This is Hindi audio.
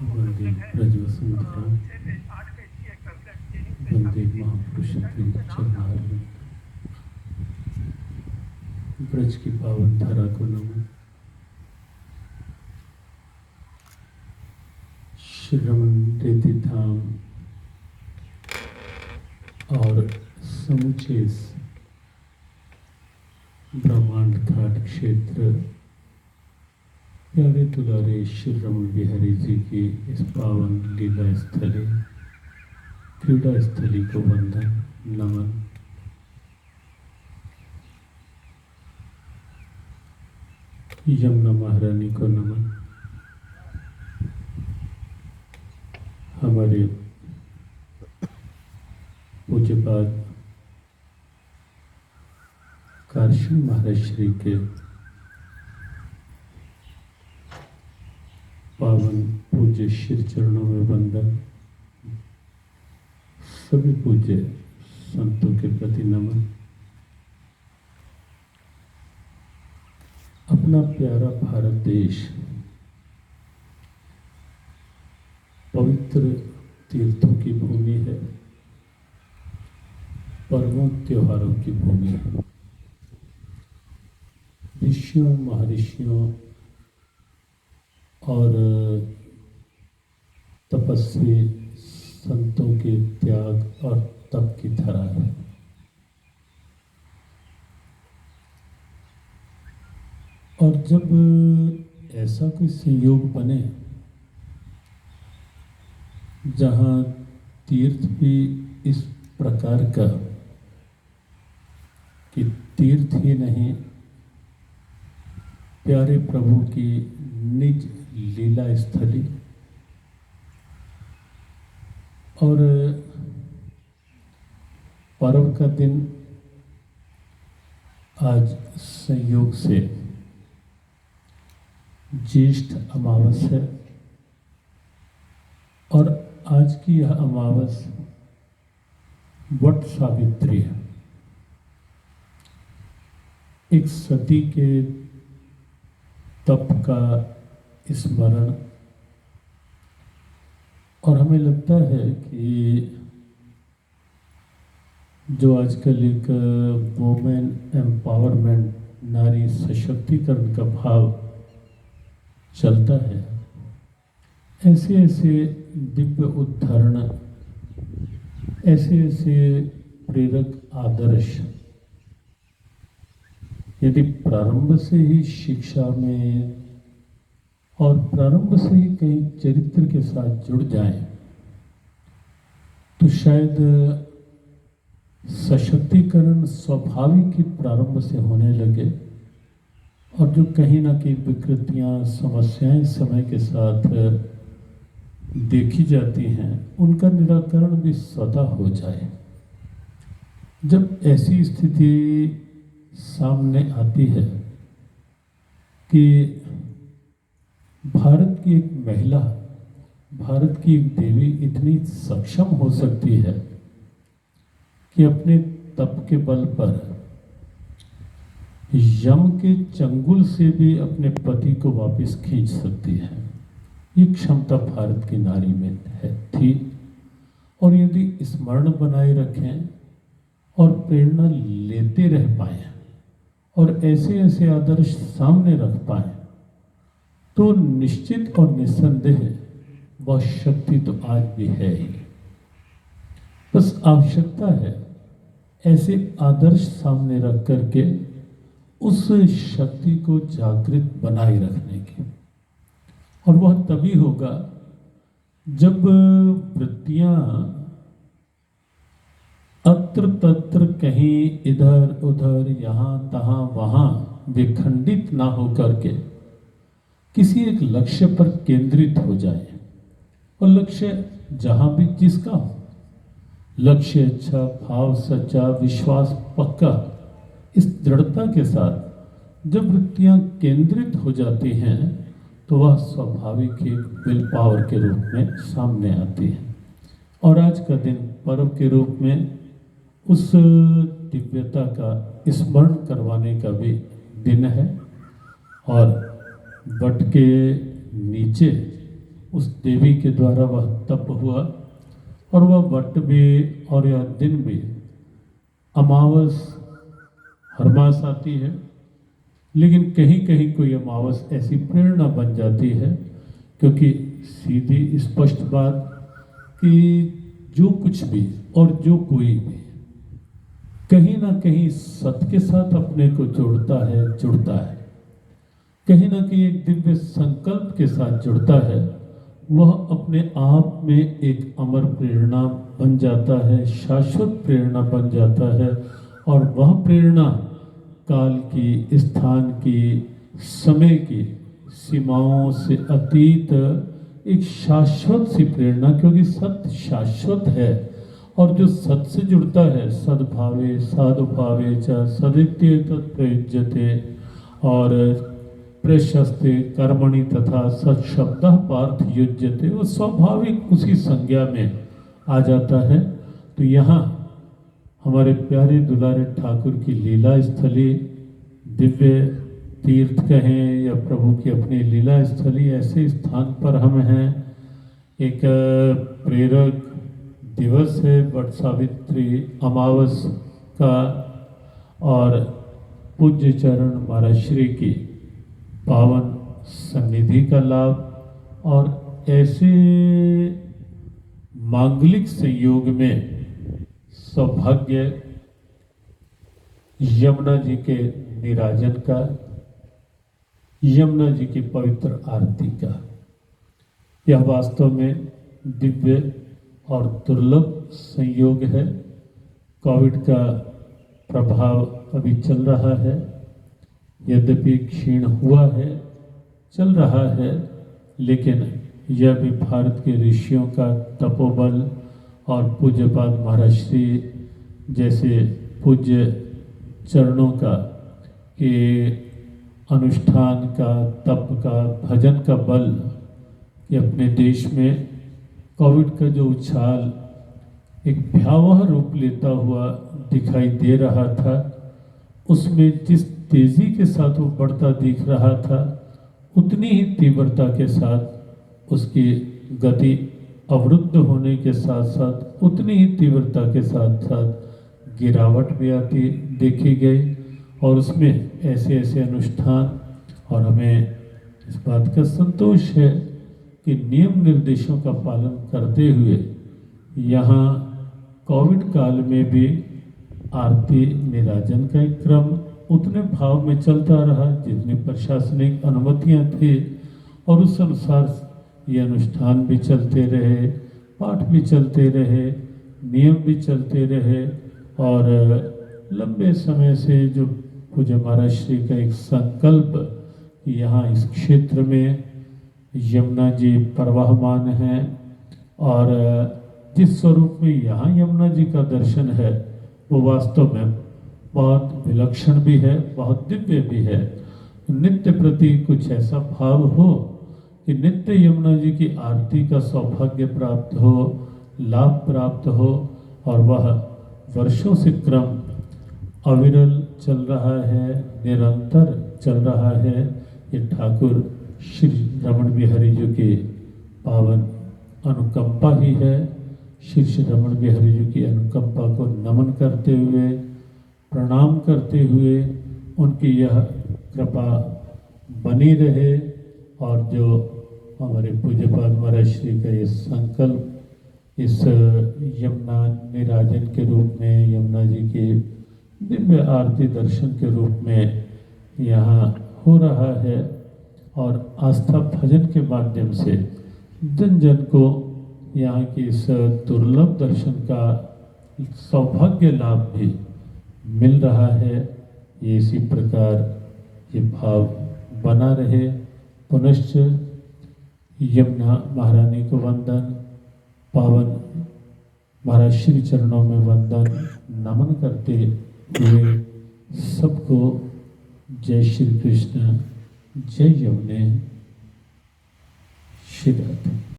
वंदे ब्रजवसुंधरा वंदे महापुरुषोत्तम चरणारविंद। ब्रज की पावन धरा को नमन। श्रवण रिद्धि धाम और समूचे ब्रह्मांड घाट क्षेत्र प्यारे दुलारे श्री रमण बिहारी जी की इस पावन लीला स्थली क्रीड़ा स्थली को वंदन नमन। यमुना महारानी को नमन। हमारे पूज्यपाद कारशन महाराज श्री के पावन पूज्य श्री चरणों में वंदन। सभी पूज्य संतों के प्रति नमन। अपना प्यारा भारत देश पवित्र तीर्थों की भूमि है, पर्वों त्योहारों की भूमि है। ऋषियों महर्षियों और तपस्वी संतों के त्याग और तप की धरा है। और जब ऐसा कोई संयोग बने जहाँ तीर्थ भी इस प्रकार का कि तीर्थ ही नहीं प्यारे प्रभु की निज लीला स्थली और पर्व का दिन आज संयोग से ज्येष्ठ अमावस है और आज की यह अमावस वट सावित्री है। एक सती के तप का स्मरण और हमें लगता है कि जो आजकल एक वुमेन एम्पावरमेंट नारी सशक्तिकरण का भाव चलता है, ऐसे ऐसे दिव्य उदाहरण, ऐसे ऐसे प्रेरक आदर्श यदि प्रारंभ से ही शिक्षा में और प्रारंभ से ही कहीं चरित्र के साथ जुड़ जाएं तो शायद सशक्तिकरण स्वाभाविक ही प्रारंभ से होने लगे और जो कहीं ना कहीं विकृतियां समस्याएं समय के साथ देखी जाती हैं उनका निराकरण भी स्वतः हो जाए। जब ऐसी स्थिति सामने आती है कि भारत की एक महिला, भारत की एक देवी इतनी सक्षम हो सकती है कि अपने तप के बल पर यम के चंगुल से भी अपने पति को वापस खींच सकती है, ये क्षमता भारत की नारी में थी। और यदि स्मरण बनाए रखें और प्रेरणा लेते रह पाए और ऐसे ऐसे आदर्श सामने रख पाए तो निश्चित और निस्संदेह वह शक्ति तो आज भी है ही। बस आवश्यकता है ऐसे आदर्श सामने रख करके उस शक्ति को जागृत बनाए रखने की। और वह तभी होगा जब वृत्तियां अत्र तत्र कहीं इधर उधर यहाँ तहाँ वहाँ विखंडित ना हो करके किसी एक लक्ष्य पर केंद्रित हो जाए। और लक्ष्य जहाँ भी जिसका हो, लक्ष्य अच्छा, भाव सच्चा, विश्वास पक्का, इस दृढ़ता के साथ जब वृत्तियां केंद्रित हो जाती हैं तो वह स्वाभाविक एक विल पावर के रूप में सामने आती है। और आज का दिन पर्व के रूप में उस दिव्यता का स्मरण करवाने का भी दिन है। और वट के नीचे उस देवी के द्वारा वह तप हुआ, और वह वट भी और यह दिन भी अमावस हर मास आती है, लेकिन कहीं कहीं कोई अमावस ऐसी प्रेरणा बन जाती है, क्योंकि सीधी स्पष्ट बात कि जो कुछ भी और जो कोई भी कहीं ना कहीं सत्य के साथ अपने को जोड़ता है, जुड़ता है, कहीं ना कहीं एक दिव्य संकल्प के साथ जुड़ता है, वह अपने आप में एक अमर प्रेरणा बन जाता है, शाश्वत प्रेरणा बन जाता है। और वह प्रेरणा काल की, स्थान की, समय की सीमाओं से अतीत एक शाश्वत सी प्रेरणा, क्योंकि सत्य शाश्वत है। और जो सत्य से जुड़ता है, सद्भावे साधुभावे च सदित्य तत्प्रयुज्यते और प्रशस्ते कर्मणि तथा सत्शब्द पार्थ युज्यते, वो स्वाभाविक उसी संज्ञा में आ जाता है। तो यहाँ हमारे प्यारे दुलारे ठाकुर की लीला स्थली, दिव्य तीर्थ कहें या प्रभु की अपनी लीला स्थली, ऐसे स्थान पर हम हैं। एक प्रेरक दिवस है वट सावित्री अमावस का, और पूज्य चरण महाराज श्री की पावन सन्निधि का लाभ, और ऐसे मांगलिक संयोग में सौभाग्य यमुना जी के निराजन का, यमुना जी की पवित्र आरती का, यह वास्तव में दिव्य और दुर्लभ संयोग है। कोविड का प्रभाव अभी चल रहा है, यद्यपि क्षीण हुआ है, चल रहा है, लेकिन यह भी भारत के ऋषियों का तपोबल और पूज्यपाद महाराज श्री जैसे पूज्य चरणों का के अनुष्ठान का, तप का, भजन का बल, कि अपने देश में कोविड का जो उछाल एक भयावह रूप लेता हुआ दिखाई दे रहा था, उसमें जिस तेजी के साथ वो बढ़ता दिख रहा था, उतनी ही तीव्रता के साथ उसकी गति अवरुद्ध होने के साथ साथ उतनी ही तीव्रता के साथ साथ गिरावट भी आती देखी गई। और उसमें ऐसे ऐसे अनुष्ठान, और हमें इस बात का संतोष है कि नियम निर्देशों का पालन करते हुए यहाँ कोविड काल में भी आरती निराजन का एक क्रम उतने भाव में चलता रहा जितनी प्रशासनिक अनुमतियाँ थी, और उस अनुसार ये अनुष्ठान भी चलते रहे, पाठ भी चलते रहे, नियम भी चलते रहे। और लंबे समय से जो पूज्य महाराज श्री का एक संकल्प यहाँ इस क्षेत्र में यमुना जी प्रवाहमान हैं, और जिस स्वरूप में यहाँ यमुना जी का दर्शन है वो वास्तव में बहुत विलक्षण भी है, बहुत दिव्य भी है। नित्य प्रति कुछ ऐसा भाव हो कि नित्य यमुना जी की आरती का सौभाग्य प्राप्त हो, लाभ प्राप्त हो, और वह वर्षों से क्रम अविरल चल रहा है, निरंतर चल रहा है। ये ठाकुर श्री रमण बिहारी जी की पावन अनुकंपा ही है। श्री रमण बिहारी जी की अनुकंपा को नमन करते हुए, प्रणाम करते हुए, उनकी यह कृपा बनी रहे, और जो हमारे पूज्यपाद महाराज श्री का ये संकल्प इस यमुना निराजन के रूप में, यमुना जी के दिव्य आरती दर्शन के रूप में यहाँ हो रहा है, और आस्था भजन के माध्यम से जन जन को यहाँ की इस दुर्लभ दर्शन का सौभाग्य लाभ भी मिल रहा है। ये इसी प्रकार ये भाव बना रहे। पुनश्च यमुना महारानी को वंदन, पावन महाराज श्री चरणों में वंदन नमन करते हुए सबको जय श्री कृष्ण, जय यमुने, श्री राधे।